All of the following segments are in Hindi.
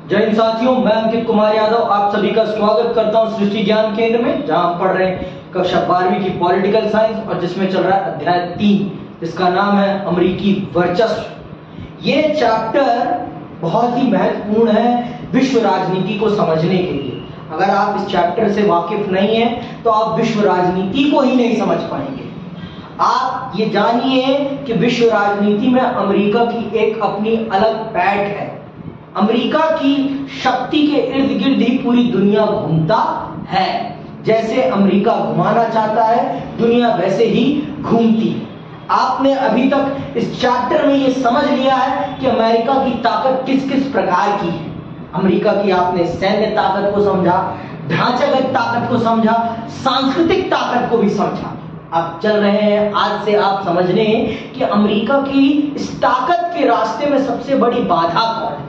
जय हिंद साथियों, मैं अंकित कुमार यादव आप सभी का स्वागत करता हूं सृष्टि ज्ञान केंद्र में, जहां हम पढ़ रहे हैं कक्षा 12वीं की पॉलिटिकल साइंस और जिसमें चल रहा है अध्याय 3 जिसका नाम है अमेरिकी वर्चस्व। ये चैप्टर बहुत ही महत्वपूर्ण है विश्व राजनीति को समझने के लिए। अगर आप इस चैप्टर से वाकिफ नहीं हैं तो आप विश्व राजनीति को ही नहीं समझ पाएंगे। आप ये जानिए कि विश्व राजनीति में अमेरिका की एक अपनी अलग पैठ है। अमेरिका की शक्ति के इर्द गिर्द ही पूरी दुनिया घूमता है। जैसे अमेरिका घुमाना चाहता है, दुनिया वैसे ही घूमती है। आपने अभी तक इस चैप्टर में ये समझ लिया है कि अमेरिका की ताकत किस किस प्रकार की है। अमेरिका की आपने सैन्य ताकत को समझा, ढांचागत ताकत को समझा, सांस्कृतिक ताकत को भी समझा। आप चल रहे हैं आज से आप समझने कि अमेरिका की इस ताकत के रास्ते में सबसे बड़ी बाधा कौन है,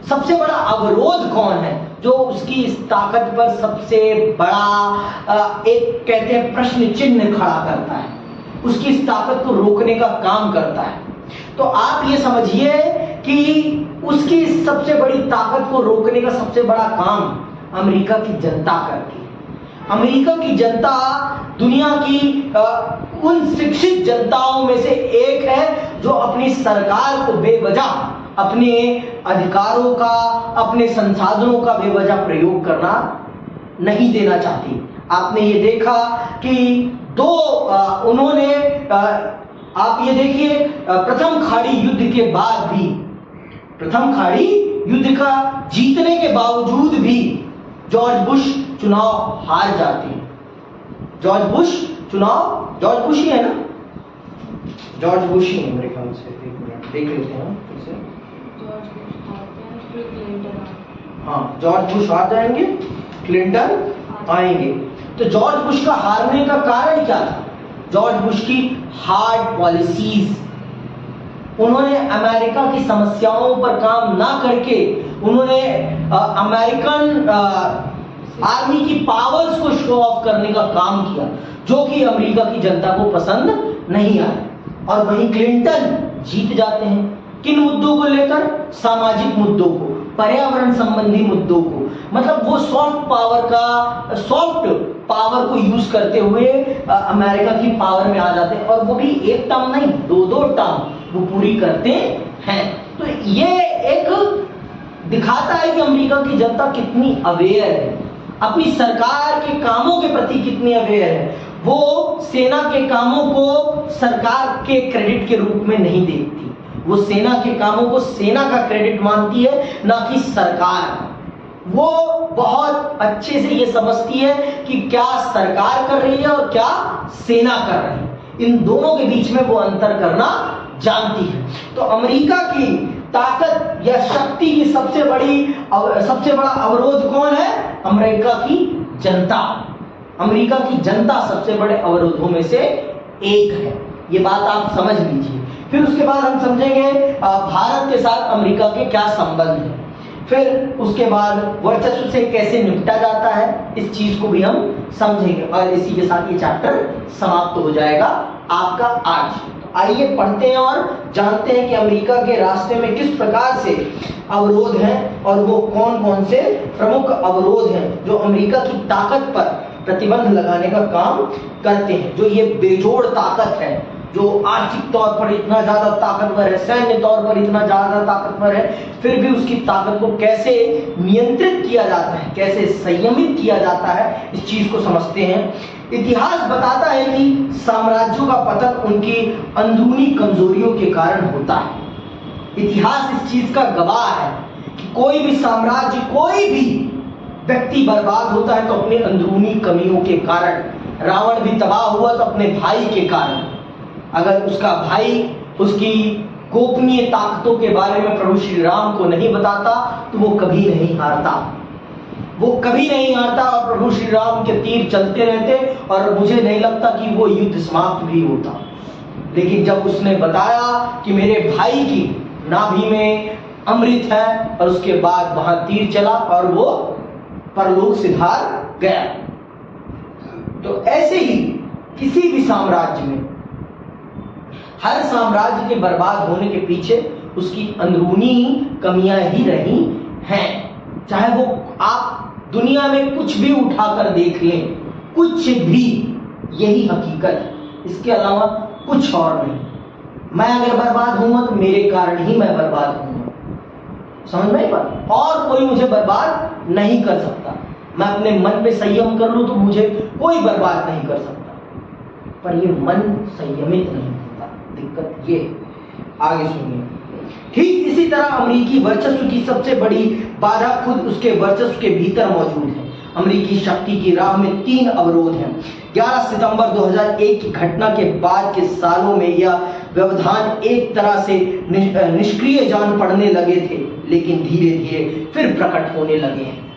सबसे बड़ा अवरोध कौन है, जो उसकी इस ताकत पर सबसे बड़ा एक कहते हैं प्रश्न चिन्ह खड़ा करता है, उसकी इस ताकत को रोकने का काम करता है। तो आप ये समझिए कि उसकी सबसे बड़ी ताकत को रोकने का सबसे बड़ा काम अमेरिका की जनता करती है। अमेरिका की जनता दुनिया की उन शिक्षित जनताओं में से एक है जो अपनी सरकार को बेवजह अपने अधिकारों का, अपने संसाधनों का बेवजह प्रयोग करना नहीं देना चाहती। आपने ये देखा कि उन्होंने आप ये देखिए प्रथम खाड़ी युद्ध के बाद भी, प्रथम खाड़ी युद्ध का जीतने के बावजूद भी जॉर्ज बुश चुनाव हार जाते हैं। जॉर्ज बुश ही है ना, जॉर्ज बुश ही है मेरे ख्याल से। एक मिनट देख लेते हैं फिर से। हाँ, जॉर्ज बुश हार जाएंगे, क्लिंटन आएंगे। तो जॉर्ज बुश का हारने का कारण क्या था? जॉर्ज बुश की हार्ड पॉलिसीज। उन्होंने अमेरिका की समस्याओं पर काम ना करके उन्होंने अमेरिकन आर्मी की पावर्स को शो ऑफ करने का काम किया, जो कि अमेरिका की जनता को पसंद नहीं आया। और वहीं क्लिंटन जीत जाते हैं। किन मुद्दों को लेकर? सामाजिक मुद्दों को, पर्यावरण संबंधी मुद्दों को। मतलब वो सॉफ्ट पावर को यूज करते हुए अमेरिका की पावर में आ जाते हैं, और वो भी एक टर्म नहीं, दो टर्म वो पूरी करते हैं। तो ये एक दिखाता है कि अमेरिका की जनता कितनी अवेयर है, अपनी सरकार के कामों के प्रति कितनी अवेयर है। वो सेना के कामों को सरकार के क्रेडिट के रूप में नहीं देखती, वो सेना के कामों को सेना का क्रेडिट मानती है, ना कि सरकार। वो बहुत अच्छे से ये समझती है कि क्या सरकार कर रही है और क्या सेना कर रही है। इन दोनों के बीच में वो अंतर करना जानती है। तो अमेरिका की ताकत या शक्ति की सबसे बड़ा अवरोध कौन है? अमेरिका की जनता। अमेरिका की जनता सबसे बड़े अवरोधों में से एक है। ये बात आप समझ लीजिए। फिर उसके बाद हम समझेंगे भारत के साथ अमेरिका के क्या संबंध है। फिर उसके बाद वर्चस्व से कैसे निपटा जाता है, इस चीज को भी हम समझेंगे। और इसी के साथ ये चैप्टर समाप्त हो जाएगा आपका आज। आइए पढ़ते हैं और जानते हैं कि अमेरिका के रास्ते में किस प्रकार से अवरोध हैं और वो कौन कौन से प्रमुख अवरोध हैं जो अमेरिका की ताकत पर प्रतिबंध लगाने का काम करते हैं। जो ये बेजोड़ ताकत है, जो आर्थिक तौर पर इतना ज्यादा ताकतवर है, सैन्य तौर पर इतना ज्यादा ताकतवर है, फिर भी उसकी ताकत को कैसे नियंत्रित किया जाता है, कैसे संयमित किया जाता है, इस चीज को समझते हैं। इतिहास बताता है कि साम्राज्यों का पतन उनकी अंदरूनी कमजोरियों के कारण होता है। इतिहास इस चीज का गवाह है कि कोई भी साम्राज्य, कोई भी व्यक्ति बर्बाद होता है तो अपने अंदरूनी कमियों के कारण। रावण भी तबाह हुआ तो अपने भाई के कारण। अगर उसका भाई उसकी गोपनीय ताकतों के बारे में प्रभु श्री राम को नहीं बताता तो वो कभी नहीं हारता, और प्रभु श्री राम के तीर चलते रहते और मुझे नहीं लगता कि वो युद्ध समाप्त भी होता। लेकिन जब उसने बताया कि मेरे भाई की नाभि में अमृत है, और उसके बाद वहां तीर चला और वो परलोक सिधार गया। तो ऐसे ही किसी भी साम्राज्य में, हर साम्राज्य के बर्बाद होने के पीछे उसकी अंदरूनी कमियां ही रही हैं। चाहे वो आप दुनिया में कुछ भी उठाकर देख लें, कुछ भी, यही हकीकत है, इसके अलावा कुछ और नहीं। मैं अगर बर्बाद होऊंगा तो मेरे कारण ही मैं बर्बाद होऊंगा, समझ में बात? और कोई मुझे बर्बाद नहीं कर सकता। मैं अपने मन पे संयम कर लूं तो मुझे कोई बर्बाद नहीं कर सकता, पर ये मन संयमित नहीं होता, दिक्कत ये। आगे सुनिए। ठीक इसी तरह अमेरिकी वर्चस्व की सबसे बड़ी बाधा खुद उसके वर्चस्व के भीतर मौजूद है। अमेरिकी शक्ति की राह में 3 अवरोध हैं। 11 सितंबर 2001 की घटना के बाद के सालों में यह व्यवधान एक तरह से निष्क्रिय जान पड़ने लगे थे, लेकिन धीरे धीरे फिर प्रकट होने लगे हैं।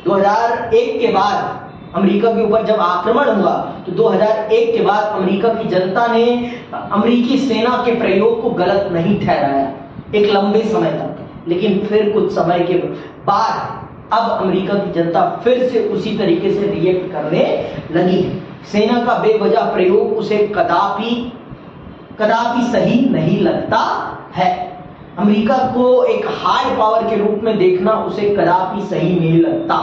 2001 के बाद अमेरिका के ऊपर जब आक्रमण हुआ तो 2001 के बाद अमेरिका की जनता ने अमेरिकी सेना के प्रयोग को गलत नहीं ठहराया एक लंबे समय तक, लेकिन फिर कुछ समय के बाद अब अमेरिका की जनता फिर से उसी तरीके से रिएक्ट करने लगी है। सेना का बेवजह प्रयोग उसे कदापि सही नहीं लगता है। अमेरिका को एक हार्ड पावर के रूप में देखना उसे कदापि सही नहीं लगता,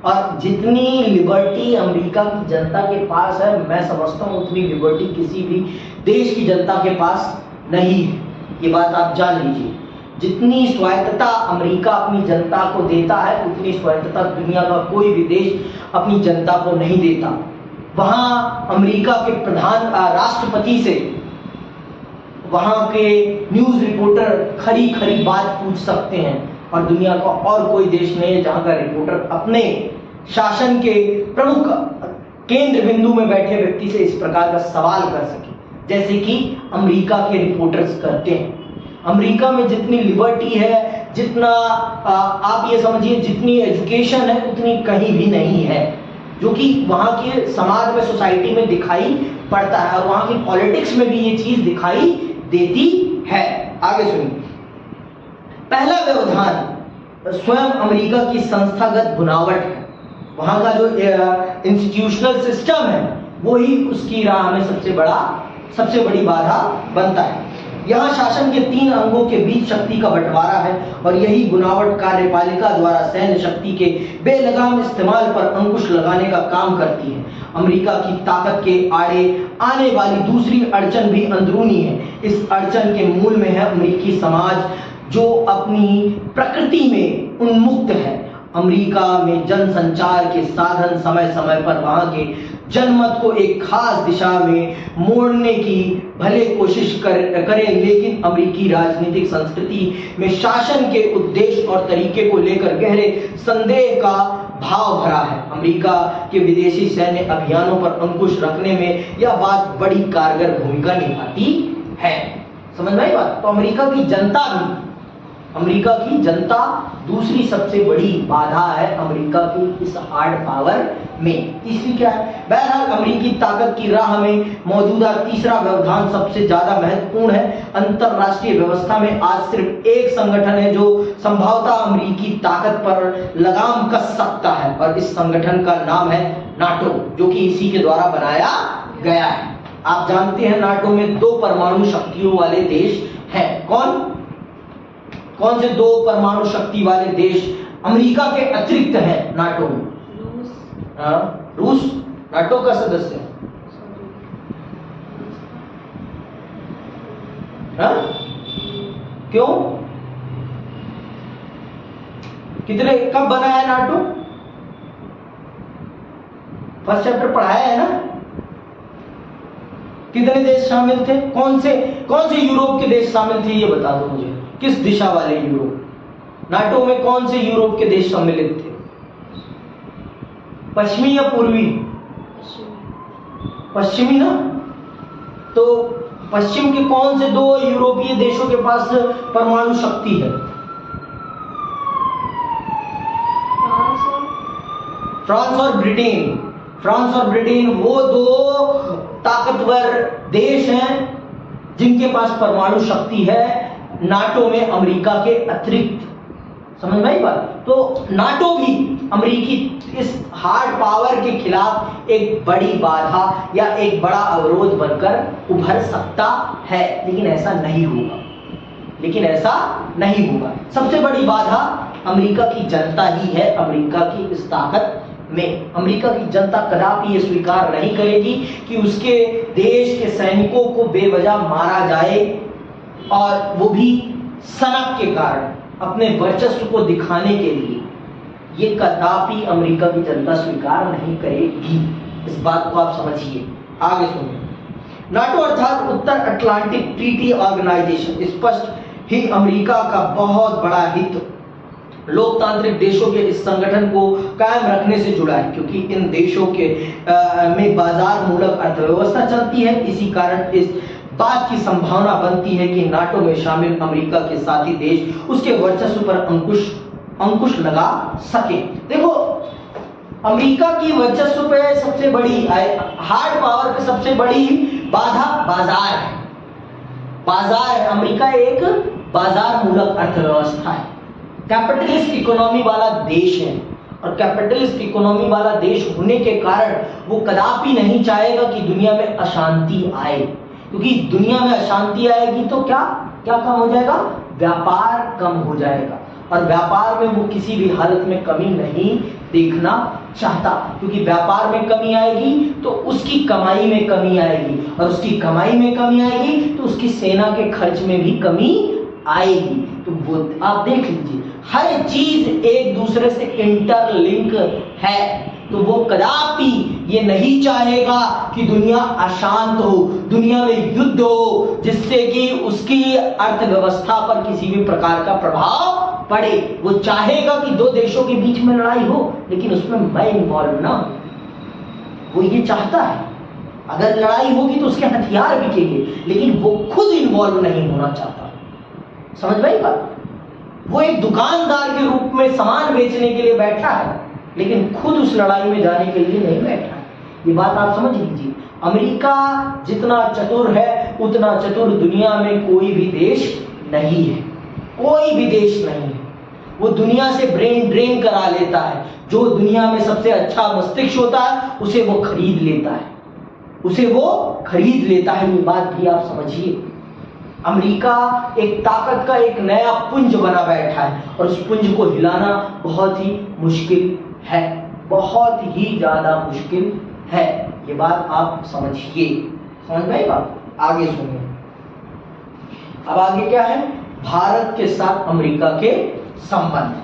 और जितनी लिबर्टी अमेरिका की जनता के पास है, मैं समझता हूं उतनी लिबर्टी किसी भी देश की जनता के पास नहीं है। ये बात आप जान लीजिए। जितनी स्वायत्तता अमेरिका अपनी जनता को देता है, उतनी स्वायत्तता दुनिया का कोई भी देश अपनी जनता को नहीं देता। वहां अमेरिका के प्रधान राष्ट्रपति से वहां के न्यूज रिपोर्टर खरी खरी बात पूछ सकते हैं, और दुनिया का और कोई देश नहीं है जहां का रिपोर्टर अपने शासन के प्रमुख केंद्र बिंदु में बैठे व्यक्ति से इस प्रकार का सवाल कर सके, जैसे कि अमेरिका के रिपोर्टर्स करते हैं। अमेरिका में जितनी लिबर्टी है, जितना आप ये समझिए जितनी एजुकेशन है, उतनी कहीं भी नहीं है, जो कि वहां के समाज में, सोसाइटी में दिखाई पड़ता है, और वहां की पॉलिटिक्स में भी ये चीज दिखाई देती है। आगे सुनिए। पहला व्यवधान स्वयं अमेरिका की संस्थागत बनावट है। वहां का जो इंस्टीट्यूशनल सिस्टम है वही उसकी राह में सबसे बड़ी बाधा बनता है। यहाँ शासन के 3 अंगों के बीच शक्ति का बंटवारा है, और यही बुनावट कार्यपालिका द्वारा सैन्य शक्ति के बेलगाम इस्तेमाल पर अंकुश लगाने का काम करती है। अमेरिका की ताकत के आड़े आने वाली दूसरी अड़चन भी अंदरूनी है। इस अड़चन के मूल में है अमेरिकी समाज, जो अपनी प्रकृति में उन्मुक्त है। अमेरिका में जनसंचार के साधन समय समय पर वहां के जनमत को एक खास दिशा में मोड़ने की भले कोशिश करें, लेकिन अमेरिकी राजनीतिक संस्कृति में शासन के उद्देश्य और तरीके को लेकर गहरे संदेह का भाव भरा है। अमेरिका के विदेशी सैन्य अभियानों पर अंकुश रखने में यह बात बड़ी कारगर भूमिका निभाती है। समझ में आई बात? तो अमेरिका की जनता दूसरी सबसे बड़ी बाधा है अमेरिका की इस हार्ड पावर में। तीसरी क्या है? बहरहाल अमेरिकी ताकत की राह में मौजूदा तीसरा व्यवधान सबसे ज्यादा महत्वपूर्ण है। अंतरराष्ट्रीय व्यवस्था में आज सिर्फ एक संगठन है जो संभवतः अमेरिकी ताकत पर लगाम कस सकता है, और इस संगठन का नाम है नाटो, जो कि इसी के द्वारा बनाया गया है। आप जानते हैं नाटो में 2 परमाणु शक्तियों वाले देश हैं। कौन से 2 परमाणु शक्ति वाले देश अमेरिका के अतिरिक्त हैं नाटो में? रूस नाटो का सदस्य है। क्यों? कब बना है नाटो? फर्स्ट चैप्टर पढ़ाया है ना? कितने देश शामिल थे? कौन से यूरोप के देश शामिल थे, ये बता दो मुझे। किस दिशा वाले यूरोप? नाटो में कौन से यूरोप के देश सम्मिलित थे? पश्चिमी या पूर्वी? पश्चिमी ना? तो पश्चिम के कौन से 2 यूरोपीय देशों के पास परमाणु शक्ति है? फ्रांस और ब्रिटेन। फ्रांस और ब्रिटेन वो 2 ताकतवर देश हैं जिनके पास परमाणु शक्ति है नाटो में अमेरिका के अतिरिक्त। समझ में आई बात? तो नाटो भी अमेरिकी इस हार्ड पावर के खिलाफ एक बड़ी बाधा या एक बड़ा अवरोध बनकर उभर सकता है, लेकिन ऐसा नहीं होगा। लेकिन ऐसा नहीं होगा। सबसे बड़ी बाधा अमेरिका की जनता ही है। अमेरिका की इस ताकत में अमेरिका की जनता कदापि ये स्वीकार नहीं करेगी कि उसके देश के सैनिकों को बेवजह मारा जाए, और वो भी सनक के कारण, अपने वर्चस्व को दिखाने के लिए। ये कदापि अमेरिका की जनता स्वीकार नहीं करेगी। इस बात को आप समझिए। आगे सुनिए। नाटो अर्थात उत्तर अटलांटिक ट्रीटी ऑर्गेनाइजेशन स्पष्ट ही अमेरिका का बहुत बड़ा हित लोकतांत्रिक देशों के इस संगठन को कायम रखने से जुड़ा है, क्योंकि इन देशों के में बाजार मूलक अर्थव्यवस्था चलती है। इसी कारण इस बात की संभावना बनती है कि नाटो में शामिल अमेरिका के साथी देश उसके वर्चस्व पर अंकुश लगा सके। देखो, अमेरिका की वर्चस्व पे सबसे बड़ी हार्ड पावर पे सबसे बड़ी बाधा बाजार है। बाजार है। अमेरिका एक बाजार मूलक अर्थव्यवस्था है, कैपिटलिस्ट इकोनॉमी वाला देश है, और कैपिटलिस्ट इकोनॉमी वाला देश होने के कारण वो कदापि नहीं चाहेगा कि दुनिया में अशांति आए, क्योंकि दुनिया में अशांति आएगी तो क्या क्या कम हो जाएगा? व्यापार कम हो जाएगा, और व्यापार में वो किसी भी हालत में कमी नहीं देखना चाहता, क्योंकि व्यापार में कमी आएगी तो उसकी कमाई में कमी आएगी, और उसकी कमाई में कमी आएगी तो उसकी सेना के खर्च में भी कमी आएगी। तो वो आप देख लीजिए, हर चीज एक दूसरे से इंटरलिंक है। तो वो कदापि ये नहीं चाहेगा कि दुनिया अशांत हो, दुनिया में युद्ध हो, जिससे कि उसकी अर्थव्यवस्था पर किसी भी प्रकार का प्रभाव पड़े। वो चाहेगा कि दो देशों के बीच में लड़ाई हो, लेकिन उसमें मैं इन्वॉल्व ना हूं। वो ये चाहता है, अगर लड़ाई होगी तो उसके हथियार बिकेंगे, लेकिन वो खुद इन्वॉल्व नहीं होना चाहता। समझ में बात? वो एक दुकानदार के रूप में सामान बेचने के लिए बैठा है, लेकिन खुद उस लड़ाई में जाने के लिए नहीं बैठा है। ये बात आप समझ लीजिए। अमेरिका जितना चतुर है, उतना चतुर दुनिया में कोई भी देश नहीं है। कोई भी देश नहीं है। वो दुनिया से ब्रेन ड्रेन करा लेता है। जो दुनिया में सबसे अच्छा मस्तिष्क होता है उसे वो खरीद लेता है, उसे वो खरीद लेता है। ये बात भी आप समझिए। अमेरिका एक ताकत का एक नया पुंज बना बैठा है, और उस पुंज को हिलाना बहुत ही मुश्किल है, बहुत ही ज्यादा मुश्किल है। ये बात आप समझिए। समझ में आई बात? आगे सुनिए। अब आगे क्या है? भारत के साथ अमेरिका के संबंध।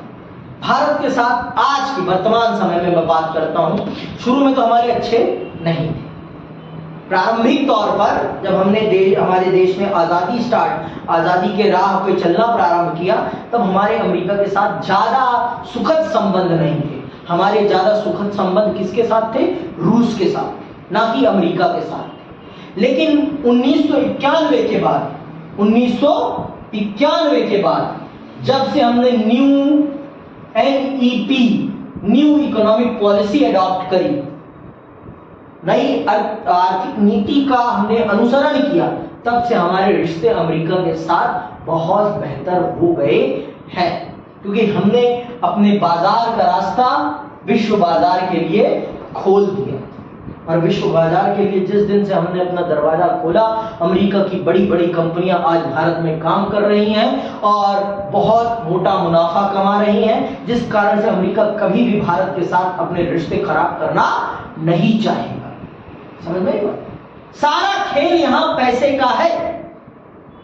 भारत के साथ आज की वर्तमान समय में मैं बात करता हूं। शुरू में तो हमारे अच्छे नहीं थे। प्रारंभिक तौर पर जब हमने हमारे देश में आजादी के राह पे चलना प्रारंभ किया, तब हमारे अमेरिका के साथ ज्यादा सुखद संबंध नहीं थे। हमारे ज्यादा सुखद संबंध किसके साथ थे? रूस के साथ, ना कि अमेरिका के साथ। लेकिन 1991 के बाद जब से हमने न्यू इकोनॉमिक पॉलिसी अडॉप्ट करी, नई आर्थिक नीति का हमने अनुसरण किया, तब से हमारे रिश्ते अमेरिका के साथ बहुत बेहतर हो गए हैं, क्योंकि हमने अपने बाजार का रास्ता विश्व बाजार के लिए खोल दिया। और विश्व बाजार के लिए जिस दिन से हमने अपना दरवाजा खोला, अमेरिका की बड़ी बड़ी कंपनियां आज भारत में काम कर रही हैं और बहुत मोटा मुनाफा कमा रही हैं, जिस कारण से अमेरिका कभी भी भारत के साथ अपने रिश्ते खराब करना नहीं चाहेगा। समझ में आई बात? सारा खेल यहां पैसे का है।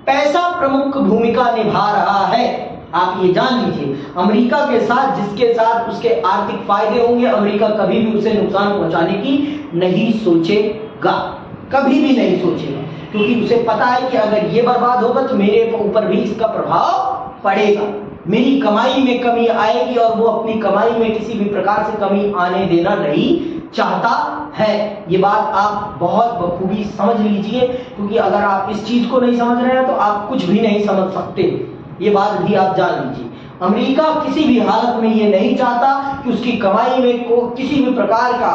पैसा प्रमुख भूमिका निभा रहा है। आप ये जान लीजिए, अमेरिका के साथ जिसके साथ उसके आर्थिक फायदे होंगे, अमेरिका कभी भी उसे नुकसान पहुंचाने की नहीं सोचेगा, कभी भी नहीं सोचेगा, क्योंकि उसे पता है कि अगर ये बर्बाद होगा तो मेरे ऊपर भी इसका प्रभाव पड़ेगा, मेरी कमाई में कमी आएगी, और वो अपनी कमाई में किसी भी प्रकार से कमी आने देना नहीं चाहता है। ये बात आप बहुत बखूबी समझ लीजिए, क्योंकि अगर आप इस चीज को नहीं समझ रहे हैं तो आप कुछ भी नहीं समझ सकते। ये बात भी आप जान लीजिए। अमेरिका किसी भी हालत में ये नहीं चाहता कि उसकी कमाई में किसी भी प्रकार का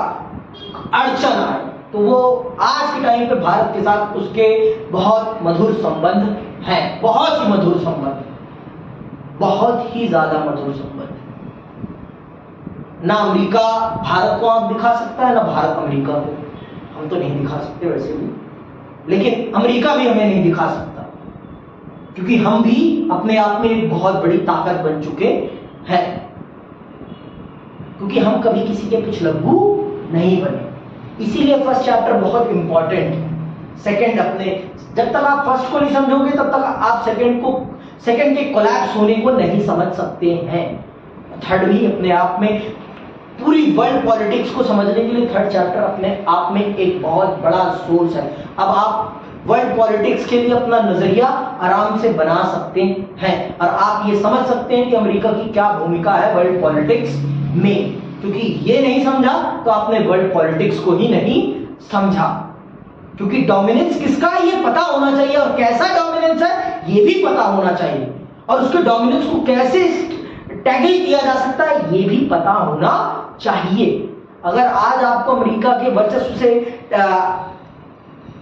अड़चन आए। तो वो आज के टाइम पे भारत के साथ उसके बहुत मधुर संबंध हैं, बहुत ही मधुर संबंध, बहुत ही ज्यादा मधुर संबंध। ना अमेरिका भारत को आंख दिखा सकता है, ना भारत अमेरिका को। हम तो नहीं दिखा सकते वैसे भी, लेकिन अमेरिका भी हमें नहीं दिखा सकता। क्योंकि हम भी अपने आप में एक बहुत बड़ी ताकत बन चुके हैं, क्योंकि हम कभी किसी के पिछलग्गू नहीं बने। इसीलिए फर्स्ट चैप्टर बहुत इंपॉर्टेंट है। सेकंड अपने, जब तक आप फर्स्ट को नहीं समझोगे तब तक आप सेकंड के कोलैप्स होने को नहीं समझ सकते हैं। थर्ड भी अपने आप में, पूरी वर्ल्ड पॉलिटिक्स को समझने के लिए थर्ड चैप्टर अपने आप में एक बहुत बड़ा सोर्स है। अब आप वर्ल्ड पॉलिटिक्स के लिए अपना नजरिया आराम से बना सकते हैं और आप ये समझ सकते हैं कि अमेरिका की क्या भूमिका है वर्ल्ड पॉलिटिक्स में, क्योंकि ये नहीं समझा तो आपने वर्ल्ड पॉलिटिक्स को ही नहीं समझा। क्योंकि डोमिनेंस किसका है ये पता होना चाहिए, और कैसा डोमिनेंस है ये भी पता होना चाहिए, और उसके डोमिनेंस को कैसे टैकल किया जा सकता है ये भी पता होना चाहिए। अगर आज आपको अमेरिका के वर्चस्व से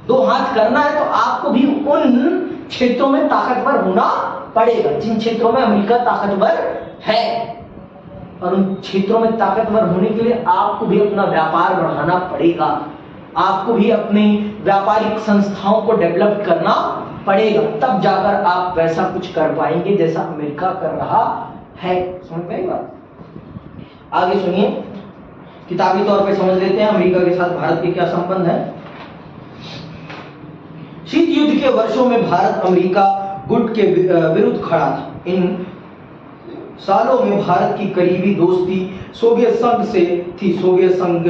दो हाथ करना है तो आपको भी उन क्षेत्रों में ताकतवर होना पड़ेगा जिन क्षेत्रों में अमेरिका ताकतवर है, और उन क्षेत्रों में ताकतवर होने के लिए आपको भी अपना व्यापार बढ़ाना पड़ेगा, आपको भी अपनी व्यापारिक संस्थाओं को डेवलप करना पड़ेगा, तब जाकर आप वैसा कुछ कर पाएंगे जैसा अमेरिका कर रहा है। समझ में आई बात? आगे सुनिए, किताबी तौर पे समझ लेते हैं अमेरिका के साथ भारत के क्या संबंध है। शीत युद्ध के वर्षों में भारत अमेरिका गुट के विरुद्ध खड़ा था। इन सालों में भारत की करीबी दोस्ती सोवियत संघ से थी। सोवियत संघ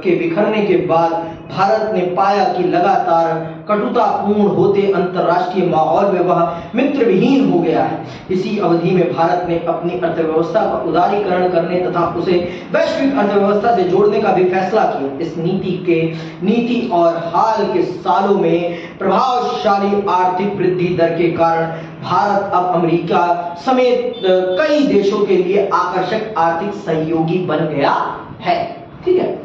के बिखरने के बाद भारत ने पाया कि लगातार कटुतापूर्ण होते अंतर्राष्ट्रीय माहौल में वह मित्रविहीन हो गया है। इसी अवधि में भारत ने अपनी अर्थव्यवस्था का उदारीकरण करने तथा उसे वैश्विक अर्थव्यवस्था से जोड़ने का भी फैसला किया। इस नीति और हाल के सालों में प्रभावशाली आर्थिक वृद्धि दर के कारण भारत अब अमेरिका समेत कई देशों के लिए आकर्षक आर्थिक सहयोगी बन गया है। ठीक है,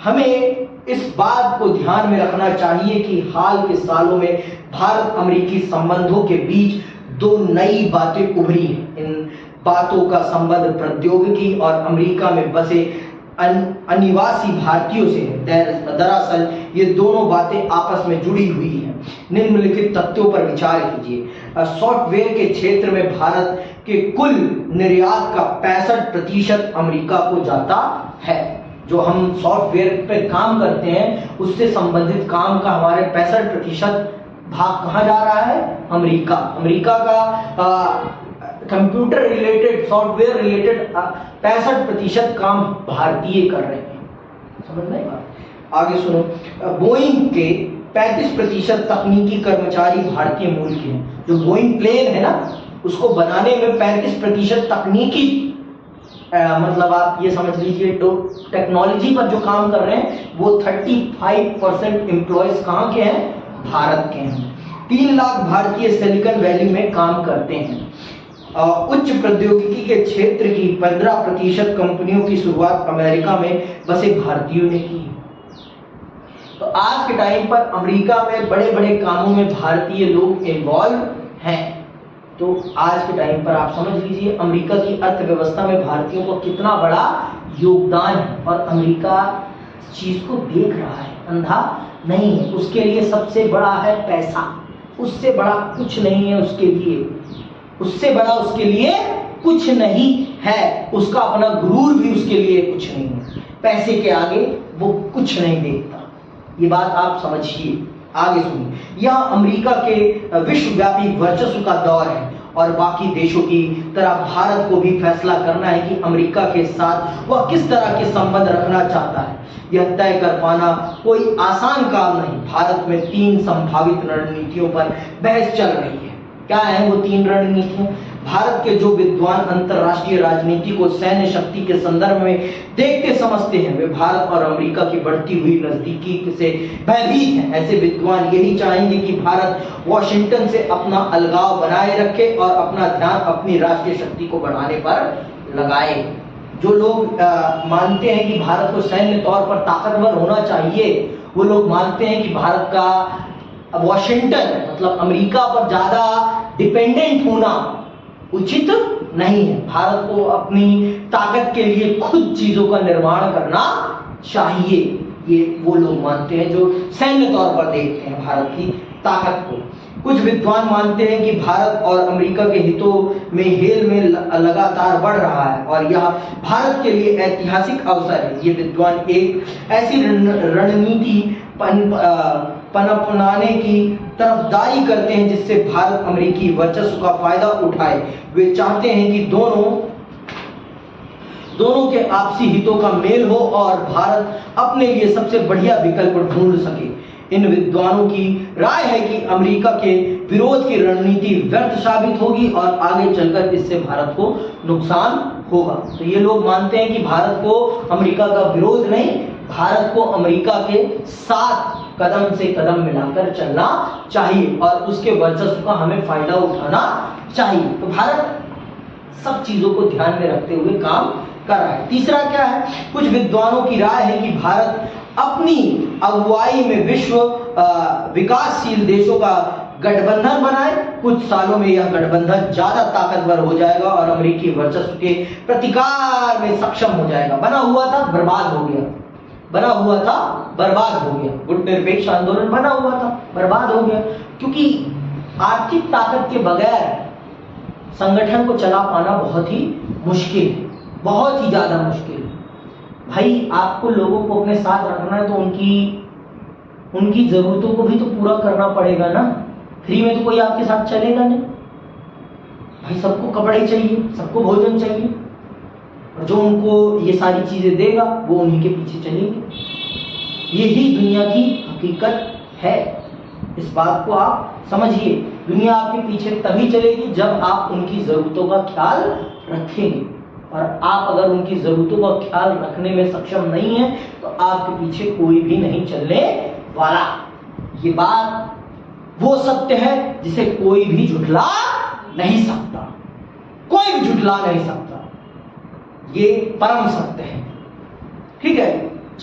हमें इस बात को ध्यान में रखना चाहिए कि हाल के सालों में भारत अमेरिकी संबंधों के बीच दो नई बातें उभरी हैं। इन बातों का संबंध प्रौद्योगिकी और अमेरिका में बसे अनिवासी भारतीयों से है। दरअसल ये दोनों बातें आपस में जुड़ी हुई हैं। निम्नलिखित तथ्यों पर विचार कीजिए। सॉफ्टवेयर के क्षेत्र में भारत के कुल निर्यात का 65% अमेरिका को जाता है। जो हम सॉफ्टवेयर पे काम करते हैं उससे संबंधित काम का हमारे 65% भाग कहाँ जा रहा है? अमेरिका। अमेरिका का कंप्यूटर रिलेटेड, सॉफ्टवेयर रिलेटेड 65% काम भारतीय कर रहे हैं। समझ में आई बात? आगे सुनो, बोइंग के 35% तकनीकी कर्मचारी भारतीय मूल के हैं। जो बोइंग प्लेन है ना, उसको बनाने में 35% तकनीकी मतलब आप ये समझ लीजिए तो टेक्नोलॉजी पर जो काम कर रहे हैं वो 35% एम्प्लॉयज कहाँ के हैं? भारत के हैं। 3 लाख भारतीय सिलिकॉन वैली में काम करते हैं। उच्च प्रौद्योगिकी के क्षेत्र की 15% कंपनियों की शुरुआत अमेरिका में बसे भारतीयों ने की। तो आज के टाइम पर अमेरिका में बड़े बड़े कामों में भारतीय लोग इन्वॉल्व हैं। तो आज के टाइम पर आप समझ लीजिए अमेरिका की अर्थव्यवस्था में भारतीयों को कितना बड़ा योगदान है, और अमेरिका इस चीज को देख रहा है, अंधा नहीं है। उसके लिए सबसे बड़ा है पैसा, उससे बड़ा कुछ नहीं है उसके लिए, उससे बड़ा उसके लिए कुछ नहीं है। उसका अपना गुरूर भी उसके लिए कुछ नहीं है। पैसे के आगे वो कुछ नहीं देखता। ये बात आप समझिए। आगे सुनिए, यह अमेरिका के विश्वव्यापी वर्चस्व का दौर है और बाकी देशों की तरह भारत को भी फैसला करना है कि अमेरिका के साथ वह किस तरह के संबंध रखना चाहता है। यह तय कर पाना कोई आसान काम नहीं। भारत में 3 संभावित रणनीतियों पर बहस चल रही है। क्या है वो 3 रणनीतियां? भारत के जो विद्वान अंतरराष्ट्रीय राजनीति को सैन्य शक्ति के संदर्भ में देखते समझते हैं, वे भारत और अमेरिका की बढ़ती हुई नजदीकी से भयभीत हैं। ऐसे विद्वान यही चाहेंगे कि भारत वॉशिंगटन से अपना अलगाव बनाए रखे और अपना ध्यान अपनी राष्ट्रीय शक्ति को बढ़ाने पर लगाए। जो लोग मानते हैं कि भारत को सैन्य तौर पर ताकतवर होना चाहिए, वो लोग मानते हैं कि भारत का वॉशिंगटन मतलब अमेरिका पर ज्यादा डिपेंडेंट होना उचित नहीं है। भारत को अपनी ताकत के लिए खुद चीजों का निर्माण करना चाहिए। ये वो लोग मानते हैं जो सैन्य तौर पर देखते हैं भारत की ताकत को। कुछ विद्वान मानते हैं कि भारत और अमेरिका के हितों में हेल में लगातार बढ़ रहा है और यह भारत के लिए ऐतिहासिक अवसर है। ये विद्वान एक ऐसी रणनीति पनपनाने की तरफदारी करते हैं जिससे भारत अमेरिकी वर्चस्व का फायदा उठाए। वे चाहते हैं कि दोनों के आपसी हितों का मेल हो और भारत अपने लिए सबसे बढ़िया विकल्प ढूंढ सके। इन विद्वानों की राय है कि अमेरिका के विरोध की रणनीति व्यर्थ साबित होगी और आगे चलकर इससे भारत को नुकसान होगा। तो ये लोग मानते हैं कि भारत को अमेरिका का विरोध नहीं, भारत को अमेरिका के साथ कदम से कदम मिलाकर चलना चाहिए और उसके वर्चस्व का हमें फायदा उठाना चाहिए। तो भारत सब चीजों को ध्यान में रखते हुए काम कर रहा है। तीसरा क्या है, कुछ विद्वानों की राय है कि भारत अपनी अगुवाई में विश्व विकासशील देशों का गठबंधन बनाए। कुछ सालों में यह गठबंधन ज्यादा ताकतवर हो जाएगा और अमेरिकी वर्चस्व के प्रतिकार में सक्षम हो जाएगा। बना हुआ था बर्बाद हो गया, बना हुआ था बर्बाद हो गया। गुटनिरपेक्ष आंदोलन बना हुआ था, बर्बाद हो गया, क्योंकि आर्थिक ताकत के बगैर संगठन को चला पाना बहुत ही मुश्किल है, बहुत ही ज्यादा मुश्किल है। भाई आपको लोगों को अपने साथ रखना है तो उनकी जरूरतों को भी तो पूरा करना पड़ेगा ना। फ्री में तो कोई आपके साथ चलेगा नहीं। भाई सबको कपड़े चाहिए, सबको भोजन चाहिए, और जो उनको ये सारी चीजें देगा वो उन्हीं के पीछे चलेंगे। यही दुनिया की हकीकत है। इस बात को आप समझिए। दुनिया आपके पीछे तभी चलेगी जब आप उनकी जरूरतों का ख्याल रखेंगे, और आप अगर उनकी जरूरतों का ख्याल रखने में सक्षम नहीं है तो आपके पीछे कोई भी नहीं चलने वाला। ये बात वो सत्य है जिसे कोई भी झुठला नहीं सकता, कोई भी झुठला नहीं सकता। ये परम सत्य है। ठीक है,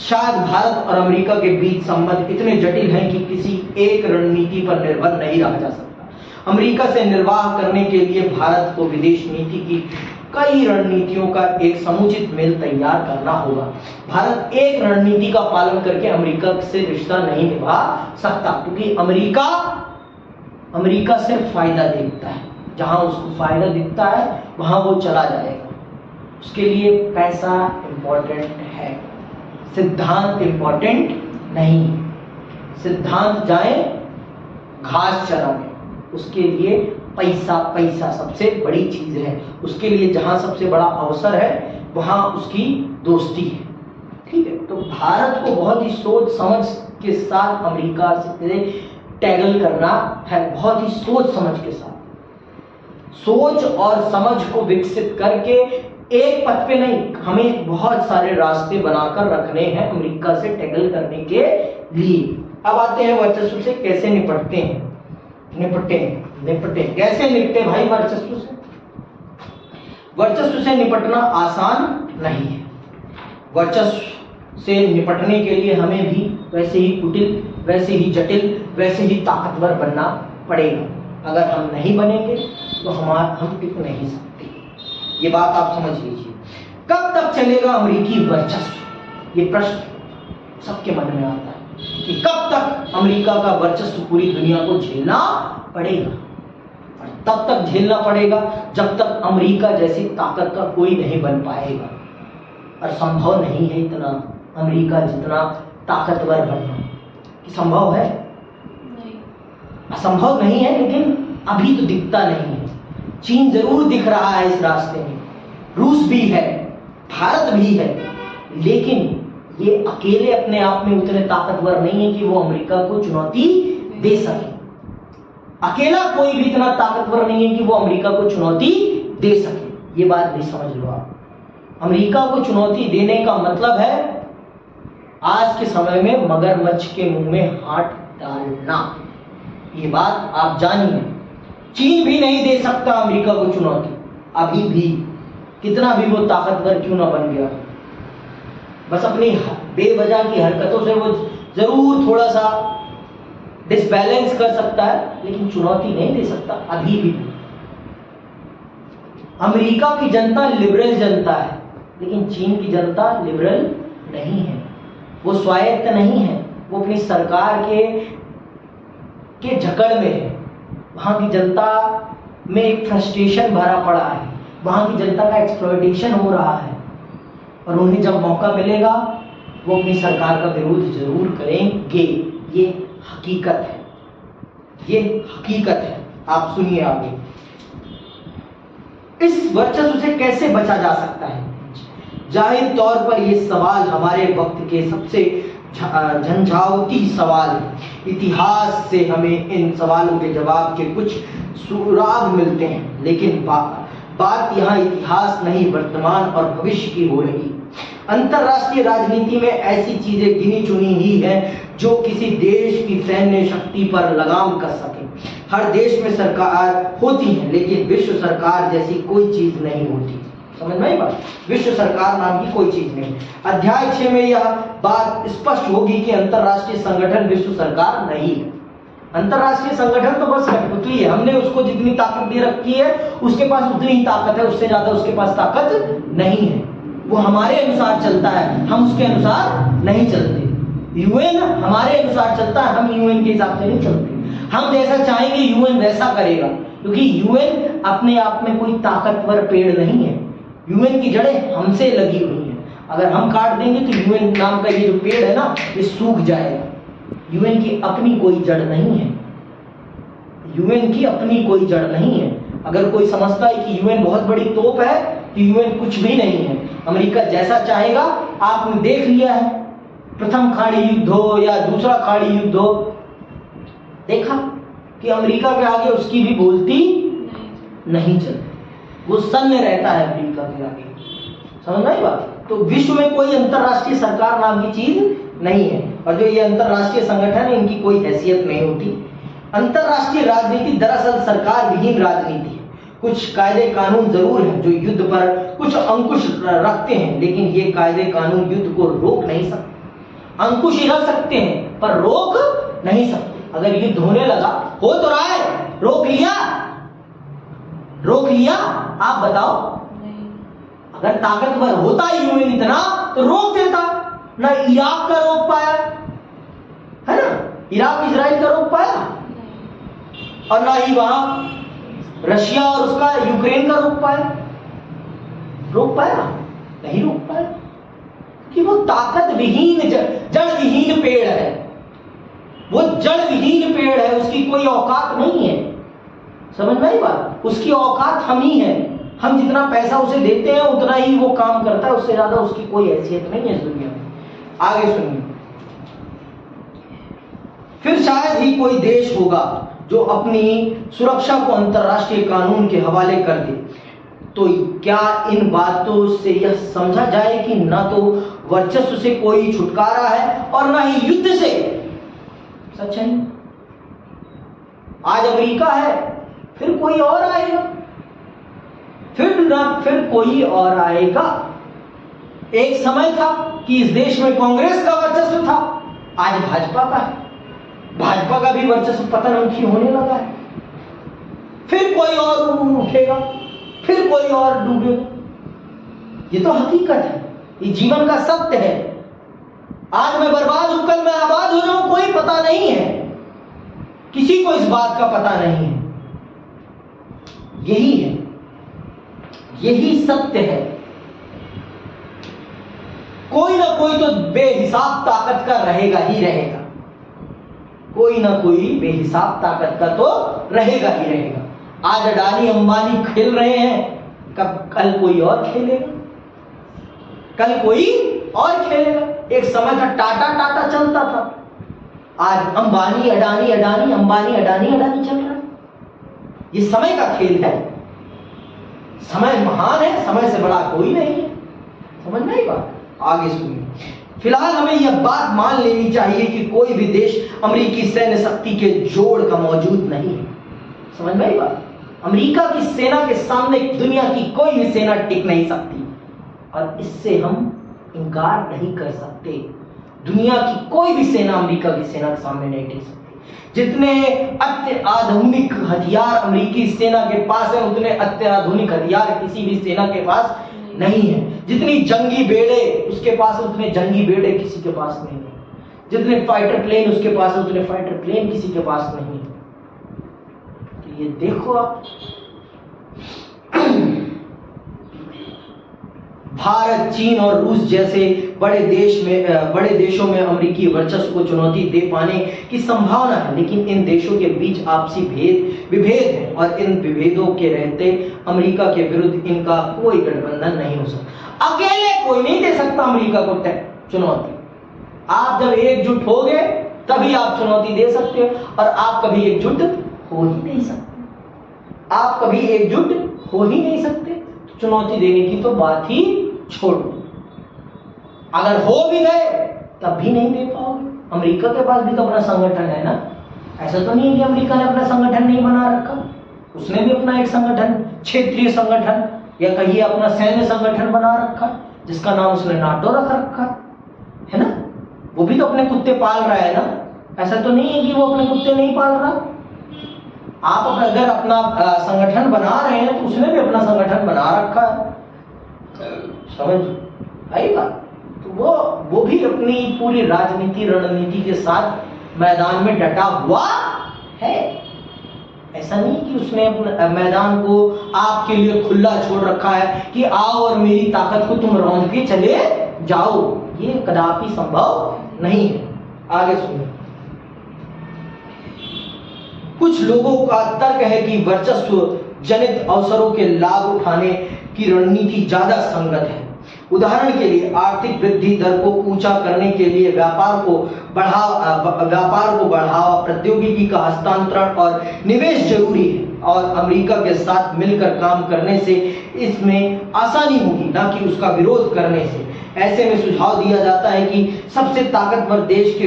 शायद भारत और अमेरिका के बीच संबंध इतने जटिल हैं कि किसी एक रणनीति पर निर्भर नहीं रहा जा सकता। अमेरिका से निर्वाह करने के लिए भारत को विदेश नीति की कई रणनीतियों का एक समुचित मेल तैयार करना होगा। भारत एक रणनीति का पालन करके अमेरिका से रिश्ता नहीं निभा सकता, क्योंकि अमेरिका सिर्फ फायदा देखता है। जहां उसको फायदा दिखता है वहां वो चला जाएगा। उसके लिए पैसा इंपॉर्टेंट है, सिद्धांत इंपॉर्टेंट नहीं। सिद्धांत जाए घास चराने, उसके लिए पैसा पैसा सबसे बड़ी चीज है। उसके लिए जहां सबसे बड़ा अवसर है वहां उसकी दोस्ती है। ठीक है, तो भारत को बहुत ही सोच समझ के साथ अमेरिका से टैगल करना है, बहुत ही सोच समझ के साथ। सोच और समझ को विकसित करके एक पथ पे नहीं, हमें बहुत सारे रास्ते बनाकर रखने हैं अमेरिका से टैगल करने के लिए। अब आते हैं वर्चस्व से कैसे निपटे कैसे निपटे भाई वर्चस्व से। वर्चस्व से निपटना आसान नहीं है। वर्चस्व से निपटने के लिए हमें भी वैसे ही कुटिल, वैसे ही जटिल, वैसे ही ताकतवर बनना पड़ेगा। अगर हम नहीं बनेंगे तो हम टिक नहीं सकते। ये बात आप समझ लीजिए। कब तक चलेगा अमेरिकी वर्चस्व, ये प्रश्न सबके मन में आता है कि कब तक अमेरिका का वर्चस्व पूरी दुनिया को झेलना पड़ेगा। और तब तक झेलना पड़ेगा जब तक अमेरिका जैसी ताकत का कोई नहीं बन पाएगा। और संभव नहीं है इतना अमेरिका जितना ताकतवर बनना। कि संभव है? असंभव नहीं है, लेकिन अभी तो दिखता नहीं है। चीन जरूर दिख रहा है इस रास्ते में, रूस भी है, भारत भी है, लेकिन ये अकेले अपने आप में उतने ताकतवर नहीं है कि वो अमेरिका को चुनौती दे सके। अकेला कोई भी इतना ताकतवर नहीं है कि वो अमेरिका को चुनौती दे सके। ये बात भी समझ लो आप। अमेरिका को चुनौती देने का मतलब है आज के समय में मगरमच्छ के मुंह में हाथ डालना। ये बात आप जानिए। चीन भी नहीं दे सकता अमेरिका को चुनौती अभी भी, कितना भी वो ताकतवर क्यों ना बन गया। बस अपनी बेवजह की हरकतों से वो जरूर थोड़ा सा डिसबैलेंस कर सकता है, लेकिन चुनौती नहीं दे सकता अभी भी। अमेरिका की जनता लिबरल जनता है, लेकिन चीन की जनता लिबरल नहीं है। वो स्वायत्त नहीं है, वो अपनी सरकार के जकड़ में है। वहाँ की जनता में एक फ्रस्ट्रेशन भरा पड़ा है, वहाँ की जनता का एक्सप्लॉयटेशन हो रहा है, और उन्हें जब मौका मिलेगा वो अपनी सरकार का विरोध जरूर करेंगे। ये हकीकत है, ये हकीकत है। आप सुनिए आगे। इस वर्चस्व से कैसे बचा जा सकता है? जाहिर तौर पर ये सवाल हमारे वक्त के सबसे झंझावती सवाल है। इतिहास से हमें इन सवालों के जवाब के कुछ सुराग मिलते हैं, लेकिन बात यहाँ इतिहास नहीं, वर्तमान और भविष्य की हो रही। अंतरराष्ट्रीय राजनीति में ऐसी चीजें गिनी चुनी ही हैं जो किसी देश की सैन्य शक्ति पर लगाम कस सके। हर देश में सरकार होती है, लेकिन विश्व सरकार जैसी कोई चीज नहीं होती। समझ में आई बात? विश्व सरकार नाम की कोई चीज नहीं। अध्याय 6 में यह बात स्पष्ट होगी कि अंतरराष्ट्रीय संगठन विश्व सरकार नहीं है। अंतरराष्ट्रीय संगठन तो बस कठपुतली है, हमने उसको जितनी ताकत दे रखी है उसके पास उतनी ही ताकत है, उससे ज्यादा उसके पास ताकत नहीं है। वो हमारे अनुसार चलता है, हम उसके अनुसार नहीं चलते। यूएन हमारे अनुसार चलता है, हम यूएन के हिसाब से नहीं चलते। हम जैसा चाहेंगे यूएन वैसा करेगा, क्योंकि यूएन अपने आप में कोई ताकतवर पेड़ नहीं है। यूएन की जड़ें हमसे लगी हुई हैं। अगर हम काट देंगे तो यूएन नाम का ये जो पेड़ है ना, ये सूख जाएगा। यूएन की अपनी कोई जड़ नहीं है, यूएन की अपनी कोई जड़ नहीं है। अगर कोई समझता है कि यूएन बहुत बड़ी तोप है तो यूएन कुछ भी नहीं है। अमेरिका जैसा चाहेगा, आपने देख लिया है, प्रथम खाड़ी युद्ध हो या दूसरा खाड़ी युद्ध हो, देखा कि अमेरिका के आगे उसकी भी बोलती नहीं चलती, वो सन्य रहता है अमेरिका के आगे। समझ में आई बात? तो विश्व में कोई अंतरराष्ट्रीय सरकार नाम की चीज नहीं है, और जो ये अंतरराष्ट्रीय संगठन है इनकी कोई हैसियत नहीं होती। अंतरराष्ट्रीय राजनीति दरअसल सरकार विहीन राजनीति है। कुछ कायदे कानून जरूर हैं जो युद्ध पर कुछ अंकुश रखते हैं, लेकिन ये कायदे कानून युद्ध को रोक नहीं सकते। अंकुश ही रख सकते हैं पर रोक नहीं सकते। अगर युद्ध होने लगा, हो तो रहा है, रोक लिया? रोक लिया? आप बताओ। अगर ताकतवर होता यूएन इतना तो रोक देता। ना इराक का रोक पाया, है ना? इराक इजराइल का रोक पाया, और ना ही वहां रशिया और उसका यूक्रेन का रोक पाया। रोक पाया? नहीं रोक पाया, कि वो ताकत विहीन जड़ विहीन पेड़ है। वो जड़ विहीन पेड़ है, उसकी कोई औकात नहीं है। समझ में आई बात? उसकी औकात हम ही है। हम जितना पैसा उसे देते हैं उतना ही वो काम करता है, उससे ज्यादा उसकी कोई हैसियत नहीं है इस दुनिया में। आगे सुनिए। फिर शायद ही कोई देश होगा जो अपनी सुरक्षा को अंतरराष्ट्रीय कानून के हवाले कर दे। तो क्या इन बातों से यह समझा जाए कि ना तो वर्चस्व से कोई छुटकारा है और ना ही युद्ध से? सच है। आज अमेरिका है, फिर कोई और आएगा, फिर कोई और आएगा। एक समय था कि इस देश में कांग्रेस का वर्चस्व था, आज भाजपा का है। भाजपा का भी वर्चस्व पतनमुखी होने लगा है। फिर कोई और उठेगा, फिर कोई और डूबेगा। ये तो हकीकत है, ये जीवन का सत्य है। आज मैं बर्बाद हूं, कल मैं आबाद हो जाऊं, कोई पता नहीं है, किसी को इस बात का पता नहीं है। यही है, यही सत्य है। कोई ना कोई तो बेहिसाब ताकत का रहेगा ही रहेगा, कोई ना कोई बेहिसाब ताकत का तो रहेगा ही रहेगा। आज अडानी अंबानी खेल रहे हैं, कल कोई और खेलेगा, कल कोई और खेलेगा। एक समय था टाटा चलता था, आज अंबानी अडानी अडानी अंबानी अडानी अडानी चल रहा है। ये समय का खेल है। समय महान है, समय से बड़ा कोई नहीं है। समझ में आई बात? आगे सुनिए। फिलहाल हमें यह बात मान लेनी चाहिए कि कोई भी देश अमेरिकी सैन्य शक्ति के जोड़ का मौजूद नहीं है। समझ में आई बात? अमेरिका की सेना के सामने दुनिया की कोई भी सेना टिक नहीं सकती, और इससे हम इनकार नहीं कर सकते। दुनिया की कोई भी सेना अमेरिका की सेना के सामने नहीं टिक सकती। जितने अत्याधुनिक हथियार अमेरिकी सेना के पास है, उतने अत्याधुनिक हथियार किसी भी सेना के पास नहीं है। जितनी जंगी बेड़े उसके पास, उतने जंगी बेड़े किसी के पास नहीं है। जितने फाइटर प्लेन उसके पास, उतने फाइटर प्लेन किसी के पास नहीं है। ये देखो आप, भारत, चीन और रूस जैसे बड़े देशों में अमेरिकी वर्चस्व को चुनौती दे पाने की संभावना है, लेकिन इन देशों के बीच आपसी विभेद है और इन विभेदों के रहते अमेरिका के विरुद्ध इनका कोई गठबंधन नहीं हो सकता। अकेले कोई नहीं दे सकता अमेरिका को चुनौती। आप जब एकजुट हो गए तभी आप चुनौती दे सकते हो, और आप कभी एकजुट हो ही नहीं सकते। आप कभी एकजुट हो ही नहीं सकते, चुनौती देने की तो बात ही छोड़ो। अगर हो भी गए तब भी नहीं दे पाओगे। अमेरिका के पास भी तो अपना संगठन है ना, ऐसा तो नहीं है कि अमेरिका ने अपना संगठन नहीं बना रखा। उसने भी अपना एक संगठन, क्षेत्रीय संगठन या कहिए अपना सैन्य संगठन बना रखा, जिसका नाम उसने नाटो रख रखा है ना। वो भी तो अपने कुत्ते पाल रहा है ना, ऐसा तो नहीं है कि वो अपने कुत्ते नहीं पाल रहा। आप अगर अपना संगठन बना रहे हैं तो उसने भी अपना संगठन बना रखा है, समझ आई बात। तो वो भी अपनी पूरी राजनीति रणनीति के साथ मैदान में डटा हुआ है। ऐसा नहीं कि उसने अपने मैदान को आपके लिए खुला छोड़ रखा है कि आओ और मेरी ताकत को तुम रौंद के चले जाओ। ये कदापि संभव नहीं है। आगे सुनिए। कुछ लोगों का तर्क है कि वर्चस्व जनित अवसरों के लाभ उठाने की रणनीति ज्यादा संगत है। उदाहरण के लिए आर्थिक वृद्धि दर को ऊंचा करने के लिए व्यापार को बढ़ावा, प्रौद्योगिकी का हस्तांतरण और निवेश जरूरी है, और अमेरिका के साथ मिलकर काम करने से इसमें आसानी होगी, ना कि उसका विरोध करने से। ऐसे में सुझाव दिया जाता है कि सबसे ताकतवर देश के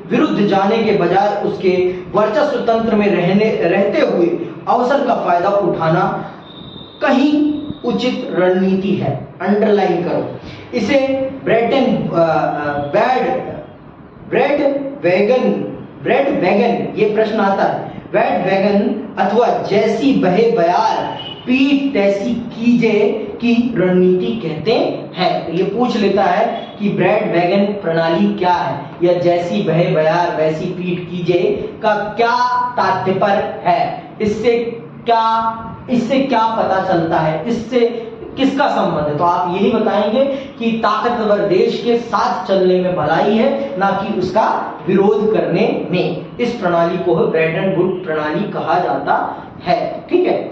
विरुद्ध जाने के बजाय उसके वर्चस्व तंत्र में रहते हुए अवसर का फायदा उठाना कहीं उचित रणनीति है। अंडरलाइन करो इसे। ब्रेड वैगन ये प्रश्न आता है। ब्रेड वैगन अथवा जैसी बहे बयार पीठ तैसी कीजे की रणनीति कहते हैं। ये पूछ लेता है कि ब्रेड वैगन प्रणाली क्या है, या जैसी बहे बयार वैसी पीठ कीजे का क्या तात्पर्य है, इससे क्या पता चलता है, इससे किसका संबंध है। तो आप यही बताएंगे कि ताकतवर देश के साथ चलने में भलाई है, ना कि उसका विरोध करने में। इस प्रणाली को ब्रेटन वुड प्रणाली कहा जाता है। ठीक है।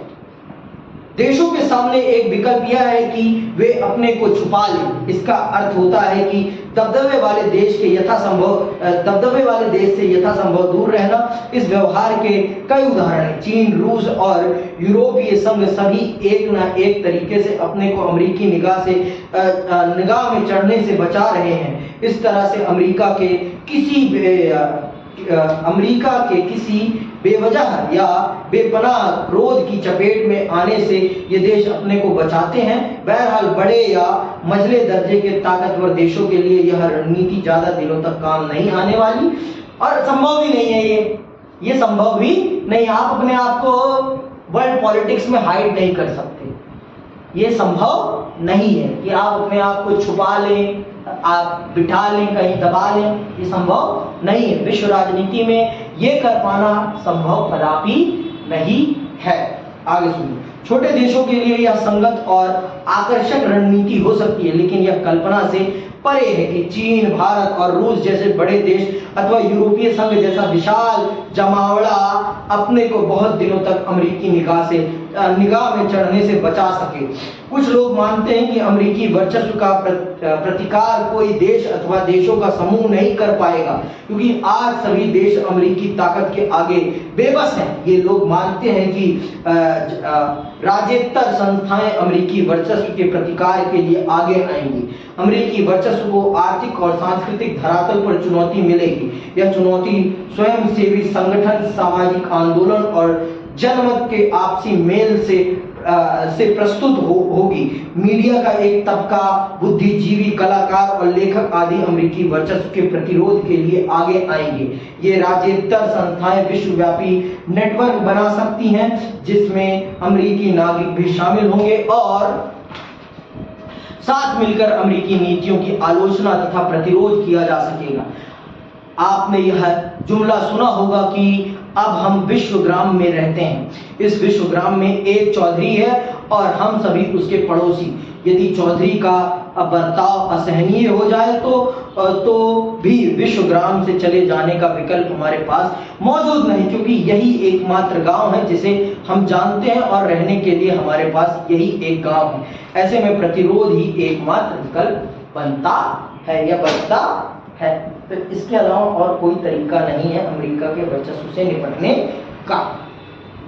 देशों के सामने एक विकल्प यह है कि वे अपने को छुपा लें। इसका अर्थ होता है कि दबदबे वाले देश से यथासंभव दूर रहना। इस व्यवहार के कई उदाहरण हैं। चीन, रूस और यूरोपीय संघ सभी एक न एक तरीके से अपने को अमेरिकी निगाह में चढ़ने से बचा रहे हैं। इस तरह से अमेरिका के किसी बेवजह या बेपनाह क्रोध की चपेट में आने से ये देश अपने को बचाते हैं। बहरहाल बड़े या मझले दर्जे के ताकतवर देशों के लिए यह रणनीति ज्यादा दिनों तक काम नहीं आने वाली, और संभव भी नहीं है। ये संभव भी नहीं। आप अपने आप को वर्ल्ड पॉलिटिक्स में हाइड नहीं कर सकते। ये संभव नहीं है कि आप अपने आप को छुपा लें, आप बिठा लें, कहीं दबा लें। ये संभव नहीं है। विश्व राजनीति में ये कर पाना संभव कदापि नहीं है। आगे सुनिए। छोटे देशों के लिए यह संगत और आकर्षक रणनीति हो सकती है, लेकिन यह कल्पना से परे है कि चीन, भारत और रूस जैसे बड़े देश अथवा यूरोपीय संघ जैसा विशाल जमावड़ा अपने को बहुत दिनों तक अमेरिकी निगाह में चढ़ने से बचा सके। कुछ लोग मानते हैं कि अमेरिकी वर्चस्व का प्रतिकार कोई देश अथवा देशों का समूह नहीं कर पाएगा, क्योंकि आज सभी देश अमेरिकी ताकत के आगे बेबस हैं। ये लोग मानते हैं कि राज्येतर संस्थाएं अमेरिकी वर्चस्व के प्रतिकार के लिए आगे आएंगी। अमेरिकी वर्चस्व को आर्थिक और सांस्कृतिक धरातल पर चुनौती मिलेगी। यह चुनौती स्वयंसेवी संगठन, सामाजिक आंदोलन और जनमत के आपसी मेल से प्रस्तुत होगी। मीडिया का एक तबका, बुद्धिजीवी, कलाकार और लेखक आदि अमेरिकी वर्चस्व के प्रतिरोध के लिए आगे आएंगे। ये राज्येतर संस्थाएं विश्वव्यापी नेटवर्क बना सकती हैं, जिसमें अमेरिकी नागरिक भी शामिल होंगे और साथ मिलकर अमेरिकी नीतियों की आलोचना तथा प्रतिरोध किया जा सकेगा। आपने यह जुमला सुना होगा कि अब हम विश्वग्राम में रहते हैं। इस विश्वग्राम में एक चौधरी है और हम सभी उसके पड़ोसी। यदि चौधरी का बर्ताव असहनीय हो जाए तो भी विश्वग्राम से चले जाने का विकल्प हमारे पास मौजूद नहीं, क्योंकि यही एकमात्र गांव है जिसे हम जानते हैं और रहने के लिए हमारे पास यही एक गांव है। ऐसे में प्रतिरोध ही एकमात्र विकल्प बनता है या बनता है। तो इसके अलावा और कोई तरीका नहीं है अमेरिका के वर्चस्व से निपटने का,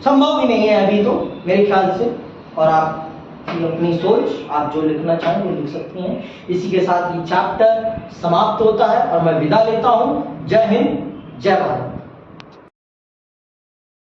संभव ही नहीं है अभी तो मेरे ख्याल से। और आप अपनी सोच, आप जो लिखना चाहें वो लिख सकती हैं। इसी के साथ ये चैप्टर समाप्त होता है और मैं विदा लेता हूं। जय हिंद, जय भारत।